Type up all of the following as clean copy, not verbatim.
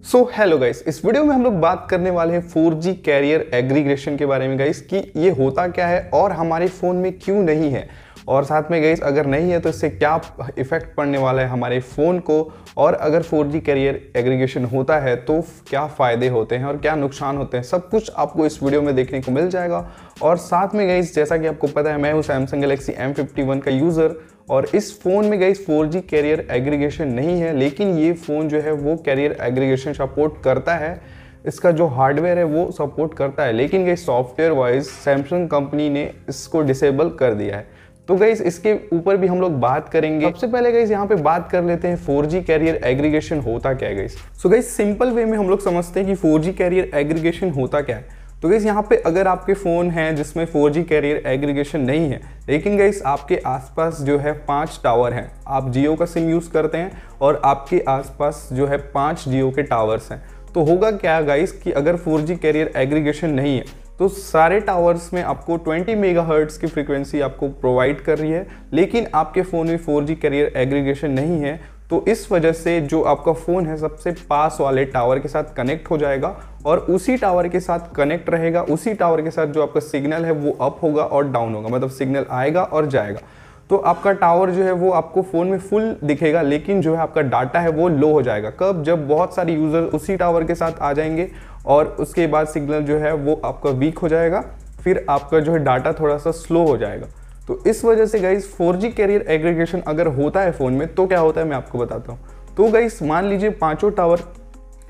So hello guys, इस video में हम लोग बात करने वाले हैं 4G कैरियर एग्रीगेशन के बारे में गाइस कि ये होता क्या है और हमारे फ़ोन में क्यों नहीं है, और साथ में गाइस अगर नहीं है तो इससे क्या इफेक्ट पड़ने वाला है हमारे फ़ोन को, और अगर 4G कैरियर एग्रीगेशन होता है तो क्या फ़ायदे होते हैं और क्या नुकसान होते हैं, सब कुछ आपको इस वीडियो में देखने को मिल जाएगा। और साथ में गाइस जैसा कि आपको पता है मैं हूँ सैमसंग गैलेक्सी M51 का यूज़र, और इस फ़ोन में गाइस 4G कैरियर एग्रीगेशन नहीं है, लेकिन ये फ़ोन जो है वो कैरियर एग्रीगेशन सपोर्ट करता है। इसका जो हार्डवेयर है वो सपोर्ट करता है, लेकिन guys software wise Samsung company ने इसको डिसेबल कर दिया है। तो गाइस इसके ऊपर भी हम लोग बात करेंगे। सबसे पहले गाइस यहाँ पे बात कर लेते हैं 4G कैरियर एग्रीगेशन होता क्या है guys. So guys simple way में हम लोग समझते हैं कि 4G कैरियर एग्रीगेशन होता क्या है। तो गाइस यहाँ पे अगर आपके फ़ोन हैं जिसमें 4G कैरियर एग्रीगेशन नहीं है, लेकिन गाइस आपके आसपास जो है 5 टावर हैं, आप जियो का सिम यूज़ करते हैं और आपके आसपास जो है 5 जियो के टावर्स हैं, तो होगा क्या गाइस कि अगर 4G कैरियर एग्रीगेशन नहीं है तो सारे टावर्स में आपको 20 मेगाहर्ट्ज़ की फ्रीक्वेंसी आपको प्रोवाइड कर रही है, लेकिन आपके फ़ोन में 4G कैरियर एग्रीगेशन नहीं है। तो इस वजह से जो आपका फ़ोन है सबसे पास वाले टावर के साथ कनेक्ट हो जाएगा और उसी टावर के साथ कनेक्ट रहेगा, उसी टावर के साथ जो आपका सिग्नल है वो अप होगा और डाउन होगा, मतलब सिग्नल आएगा और जाएगा। तो आपका टावर जो है वो आपको फ़ोन में फुल दिखेगा, लेकिन जो है आपका डाटा है वो लो हो जाएगा। कब? जब बहुत सारे यूज़र उसी टावर के साथ आ जाएंगे और उसके बाद सिग्नल जो है वो आपका वीक हो जाएगा, फिर आपका जो है डाटा थोड़ा सा स्लो हो जाएगा। तो इस वजह से गाइस 4G कैरियर एग्रीगेशन अगर होता है फ़ोन में तो क्या होता है मैं आपको बताता हूँ। तो गाइस मान लीजिए 5 टावर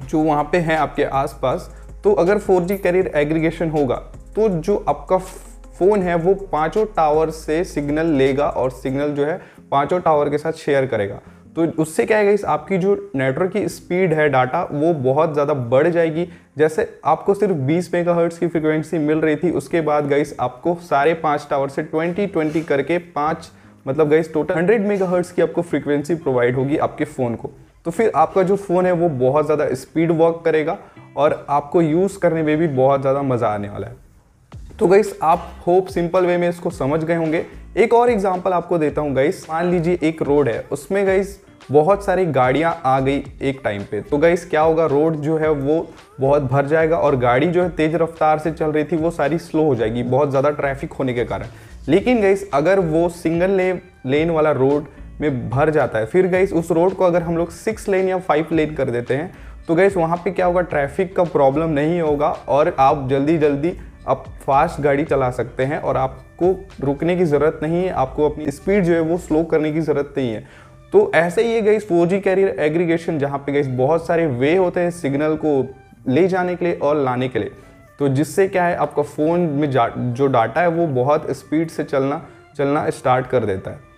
जो वहाँ पे हैं आपके आसपास, तो अगर 4G कैरियर एग्रीगेशन होगा तो जो आपका फ़ोन है वो 5 टावर से सिग्नल लेगा और सिग्नल जो है 5 टावर के साथ शेयर करेगा। तो उससे क्या है गाइस, आपकी जो नेटवर्क की स्पीड है डाटा वो बहुत ज़्यादा बढ़ जाएगी। जैसे आपको सिर्फ 20 मेगाहर्ट्ज़ की फ्रीक्वेंसी मिल रही थी, उसके बाद गाइस आपको सारे 5 टावर से 20 करके 5 मतलब गाइस टोटल 100 मेगाहर्ट्ज़ की आपको फ्रीक्वेंसी प्रोवाइड होगी आपके फ़ोन को। तो फिर आपका जो फ़ोन है वो बहुत ज़्यादा स्पीड वर्क करेगा और आपको यूज़ करने में भी बहुत ज़्यादा मज़ा आने वाला है। तो गाइस आप होप सिंपल वे में इसको समझ गए होंगे। एक और एग्जांपल आपको देता हूँ गाइस। मान लीजिए एक रोड है, उसमें गाइस बहुत सारी गाड़ियाँ आ गई एक टाइम पे, तो गाइस क्या होगा, रोड जो है वो बहुत भर जाएगा और गाड़ी जो है तेज़ रफ्तार से चल रही थी वो सारी स्लो हो जाएगी बहुत ज़्यादा ट्रैफिक होने के कारण। लेकिन गाइस अगर वो सिंगल लेन वाला रोड में भर जाता है, फिर गाइस उस रोड को अगर हम लोग 6 लेन या 5 लेन कर देते हैं, तो गाइस वहाँ पे क्या होगा, ट्रैफिक का प्रॉब्लम नहीं होगा और आप जल्दी आप फास्ट गाड़ी चला सकते हैं और आपको रुकने की ज़रूरत नहीं है, आपको अपनी स्पीड जो है वो स्लो करने की ज़रूरत नहीं है। तो ऐसे ही है गाइस 4G कैरियर एग्रीगेशन, जहाँ पे गाइस बहुत सारे वे होते हैं सिग्नल को ले जाने के लिए और लाने के लिए, तो जिससे क्या है आपका फ़ोन में जो डाटा है वो बहुत स्पीड से चलना स्टार्ट कर देता है।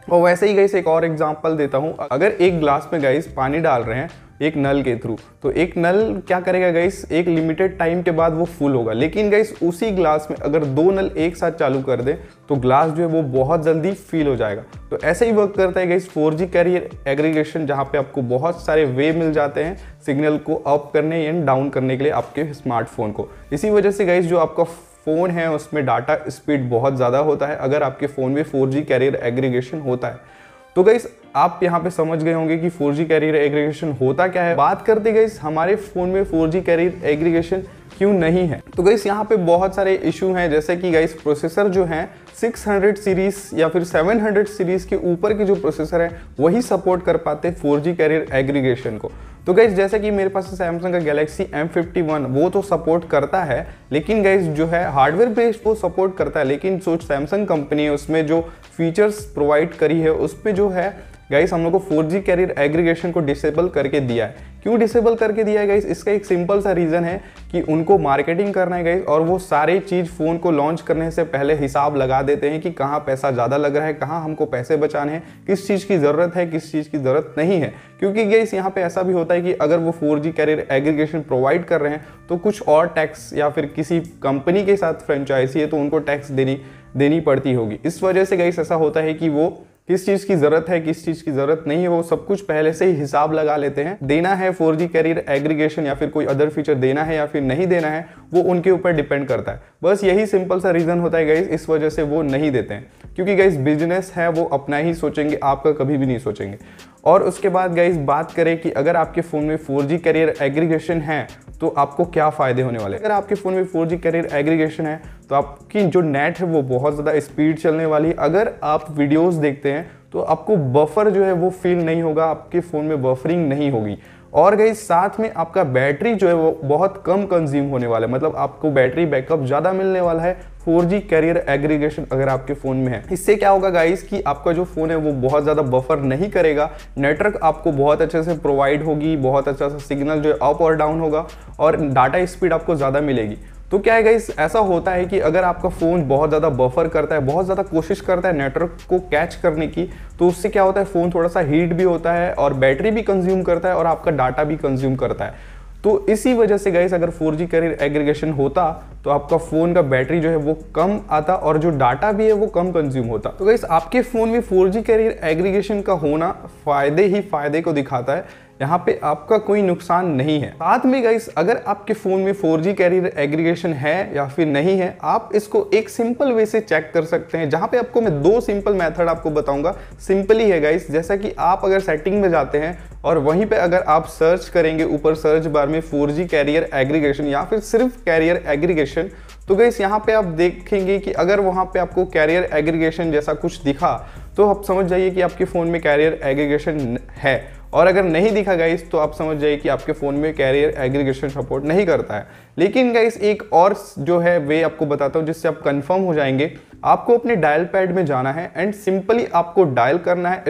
और वैसे ही गाइस एक और एग्जांपल देता हूँ। अगर एक ग्लास में गाइस पानी डाल रहे हैं एक नल के थ्रू, तो एक नल क्या करेगा गाइस, एक लिमिटेड टाइम के बाद वो फुल होगा, लेकिन गाइस उसी ग्लास में अगर 2 नल एक साथ चालू कर दे तो ग्लास जो है वो बहुत जल्दी फिल हो जाएगा। तो ऐसे ही वर्क करता है गाइस 4G कैरियर एग्रीगेशन, जहाँ पे आपको बहुत सारे वे मिल जाते हैं सिग्नल को अप करने या डाउन करने के लिए आपके स्मार्टफोन को। इसी वजह से गाइस जो आपका फ़ोन है उसमें डाटा स्पीड बहुत ज़्यादा होता है अगर आपके फ़ोन में 4G कैरियर एग्रीगेशन होता है। तो गाइस आप यहाँ पे समझ गए होंगे कि 4G कैरियर एग्रीगेशन होता क्या है। बात करते गाइस हमारे फ़ोन में 4G कैरियर एग्रीगेशन क्यों नहीं है, तो गाइस यहाँ पे बहुत सारे इशू हैं, जैसे कि गाइस प्रोसेसर जो हैं 600 सीरीज़ या फिर 700 सीरीज़ के ऊपर के जो प्रोसेसर है वही सपोर्ट कर पाते 4G कैरियर एग्रीगेशन को। तो गाइस जैसे कि मेरे पास सैमसंग का गैलेक्सी M51 वो तो सपोर्ट करता है, लेकिन गाइस जो है हार्डवेयर बेस्ड वो सपोर्ट करता है, लेकिन जो सैमसंग कंपनी है उसमें जो फीचर्स प्रोवाइड करी है उस पर जो है गाइस हम लोग को 4G कैरियर एग्रीगेशन को डिसेबल करके दिया है। क्यों डिसेबल करके दिया है गाइस, इसका एक सिंपल सा रीज़न है कि उनको मार्केटिंग करना है गाइस, और वो सारी चीज़ फ़ोन को लॉन्च करने से पहले हिसाब लगा देते हैं कि कहाँ पैसा ज़्यादा लग रहा है, कहाँ हमको पैसे बचाने हैं, किस चीज़ की ज़रूरत है, किस चीज़ की ज़रूरत नहीं है। क्योंकि गाइस यहाँ पे ऐसा भी होता है कि अगर वो 4G कैरियर एग्रीगेशन प्रोवाइड कर रहे हैं तो कुछ और टैक्स या फिर किसी कंपनी के साथ फ्रेंचाइजी है तो उनको टैक्स देनी पड़ती होगी। इस वजह से गाइस ऐसा होता है कि वो किस चीज़ की ज़रूरत है किस चीज़ की ज़रूरत नहीं है वो सब कुछ पहले से ही हिसाब लगा लेते हैं। देना है 4G कैरियर एग्रीगेशन या फिर कोई अदर फीचर देना है या फिर नहीं देना है वो उनके ऊपर डिपेंड करता है। बस यही सिंपल सा रीज़न होता है गाइस, इस वजह से वो नहीं देते हैं। क्योंकि गाइस बिजनेस है वो अपना ही सोचेंगे, आपका कभी भी नहीं सोचेंगे। और उसके बाद गाइस बात करें कि अगर आपके फ़ोन में 4G कैरियर एग्रीगेशन है तो आपको क्या फ़ायदे होने वाले हैं। अगर आपके फ़ोन में 4G कैरियर एग्रीगेशन है तो आपकी जो नेट है वो बहुत ज़्यादा स्पीड चलने वाली है। अगर आप वीडियोस देखते हैं तो आपको बफर जो है वो फील नहीं होगा, आपके फ़ोन में बफरिंग नहीं होगी। और गाइस साथ में आपका बैटरी जो है वो बहुत कम कंज्यूम होने वाला है, मतलब आपको बैटरी बैकअप ज़्यादा मिलने वाला है 4G कैरियर एग्रीगेशन अगर आपके फ़ोन में है। इससे क्या होगा गाइस कि आपका जो फ़ोन है वो बहुत ज़्यादा बफर नहीं करेगा, नेटवर्क आपको बहुत अच्छे से प्रोवाइड होगी, बहुत अच्छा सा सिग्नल जो है अप और डाउन होगा और डाटा स्पीड आपको ज़्यादा मिलेगी। तो क्या है गाइस, ऐसा होता है कि अगर आपका फ़ोन बहुत ज़्यादा बफर करता है, बहुत ज़्यादा कोशिश करता है नेटवर्क को कैच करने की, तो उससे क्या होता है फ़ोन थोड़ा सा हीट भी होता है और बैटरी भी कंज्यूम करता है और आपका डाटा भी कंज्यूम करता है। तो इसी वजह से गाइस अगर 4G कैरियर एग्रीगेशन होता तो आपका फ़ोन का बैटरी जो है वो कम आता और जो डाटा भी है वो कम कंज्यूम होता। तो गाइस आपके फ़ोन में 4G कैरियर एग्रीगेशन का होना फ़ायदे ही फ़ायदे को दिखाता है, यहाँ पे आपका कोई नुकसान नहीं है। साथ में गाइस अगर आपके फ़ोन में 4G कैरियर एग्रीगेशन है या फिर नहीं है, आप इसको एक सिंपल वे से चेक कर सकते हैं, जहाँ पे आपको मैं 2 सिंपल मेथड आपको बताऊंगा। सिंपल ही है गाइस, जैसा कि आप अगर सेटिंग में जाते हैं और वहीं पे अगर आप सर्च करेंगे ऊपर सर्च बार में 4G कैरियर एग्रीगेशन या फिर सिर्फ कैरियर एग्रीगेशन, तो गाइस यहाँ पे आप देखेंगे कि अगर वहाँ पे आपको कैरियर एग्रीगेशन जैसा कुछ दिखा तो आप समझ जाइए कि आपके फ़ोन में कैरियर एग्रीगेशन है, और अगर नहीं दिखा गाइस तो आप समझ जाइए कि आपके फ़ोन में कैरियर एग्रीगेशन सपोर्ट नहीं करता है। लेकिन गाइस एक और जो है वे आपको बताता हूँ जिससे आप कंफर्म हो जाएंगे। आपको अपने डायल पैड में जाना है एंड सिंपली आपको डायल करना है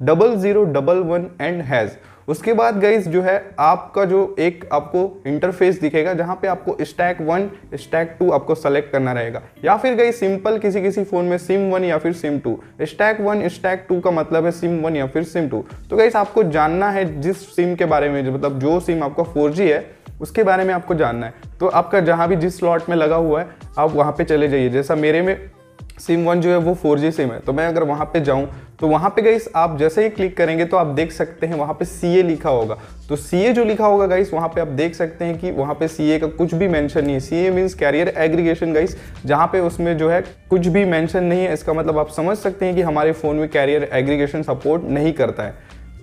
*0011 एंड हैज़। उसके बाद गाइस जो है आपका जो एक आपको इंटरफेस दिखेगा जहां पे आपको स्टैक 1 स्टैक 2 आपको सेलेक्ट करना रहेगा, या फिर गाइस सिंपल किसी फ़ोन में सिम 1 या फिर सिम 2। स्टैक 1 स्टैक 2 का मतलब है सिम 1 या फिर सिम 2। तो गाइस आपको जानना है जिस सिम के बारे में, मतलब जो सिम आपका 4G है उसके बारे में आपको जानना है। तो आपका जहाँ भी जिस स्लॉट में लगा हुआ है आप वहाँ पे चले जाइए। जैसा मेरे में सिम 1 जो है वो 4G सिम है, तो मैं अगर वहाँ पे जाऊँ तो वहाँ पे गाइस आप जैसे ही क्लिक करेंगे तो आप देख सकते हैं वहाँ पे CA लिखा होगा। तो CA जो लिखा होगा गाइस वहाँ पे आप देख सकते हैं कि वहाँ पे CA का कुछ भी मेंशन नहीं है। CA means career aggregation guys, जहाँ पे उसमें जो है कुछ भी मेंशन नहीं है, इसका मतलब आप समझ सकते हैं कि हमारे फ़ोन में कैरियर एग्रीगेशन सपोर्ट नहीं करता है।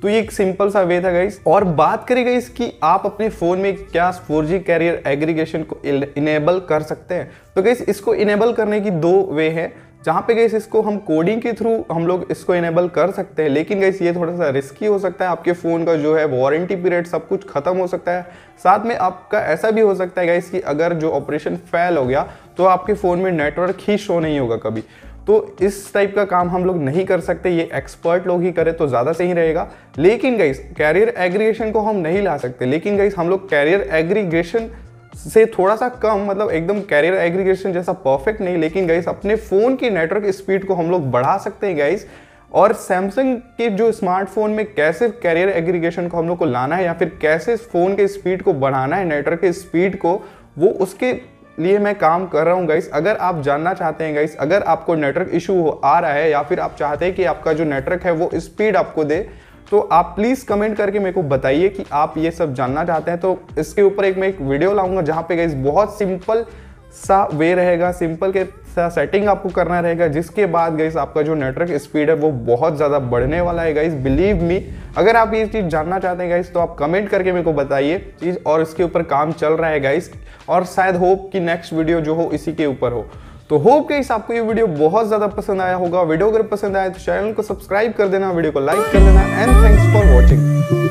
तो ये एक सिंपल सा वे था गाइस। और बात करें गाइस कि आप अपने फ़ोन में क्या 4G कैरियर एग्रीगेशन को इनेबल कर सकते हैं, तो गाइस इसको इनेबल करने की 2 वे है, जहाँ पे गाइस इसको हम कोडिंग के थ्रू हम लोग इसको इनेबल कर सकते हैं। लेकिन गाइस ये थोड़ा सा रिस्की हो सकता है, आपके फ़ोन का जो है वारंटी पीरियड सब कुछ खत्म हो सकता है। साथ में आपका ऐसा भी हो सकता है गाइस कि अगर जो ऑपरेशन फेल हो गया तो आपके फ़ोन में नेटवर्क ही शो नहीं होगा कभी। तो इस टाइप का काम हम लोग नहीं कर सकते, ये एक्सपर्ट लोग ही करें तो ज़्यादा सही रहेगा। लेकिन गाइस कैरियर एग्रीगेशन को हम नहीं ला सकते, लेकिन गाइस हम लोग कैरियर एग्रीगेशन से थोड़ा सा कम, मतलब एकदम कैरियर एग्रीगेशन जैसा परफेक्ट नहीं, लेकिन गाइस अपने फ़ोन की नेटवर्क स्पीड को हम लोग बढ़ा सकते हैं गाइस। और सैमसंग के जो स्मार्टफोन में कैसे कैरियर एग्रीगेशन को हम लोग को लाना है या फिर कैसे फ़ोन के स्पीड को बढ़ाना है, नेटवर्क के स्पीड को, वो उसके लिए मैं काम कर रहा हूँ गाइस। अगर आप जानना चाहते हैं गाइस, अगर आपको नेटवर्क इशू आ रहा है या फिर आप चाहते हैं कि आपका जो नेटवर्क है वो स्पीड आपको दे, तो आप प्लीज़ कमेंट करके मेरे को बताइए कि आप ये सब जानना चाहते हैं। तो इसके ऊपर मैं एक वीडियो लाऊंगा जहाँ पे गाइस बहुत सिंपल सा वे रहेगा, सिंपल के सा सेटिंग आपको करना रहेगा, जिसके बाद गाइस आपका जो नेटवर्क स्पीड है वो बहुत ज़्यादा बढ़ने वाला है गाइस, बिलीव मी। अगर आप ये चीज़ जानना चाहते हैं गाइस तो आप कमेंट करके मेरे को बताइए चीज़, और इसके ऊपर काम चल रहा है गाइस, और शायद होप कि नेक्स्ट वीडियो जो हो इसी के ऊपर हो। तो होप गाइस आपको ये वीडियो बहुत ज़्यादा पसंद आया होगा। वीडियो अगर पसंद आया तो चैनल को सब्सक्राइब कर देना, वीडियो को लाइक कर देना, एंड थैंक्स फॉर वॉचिंग।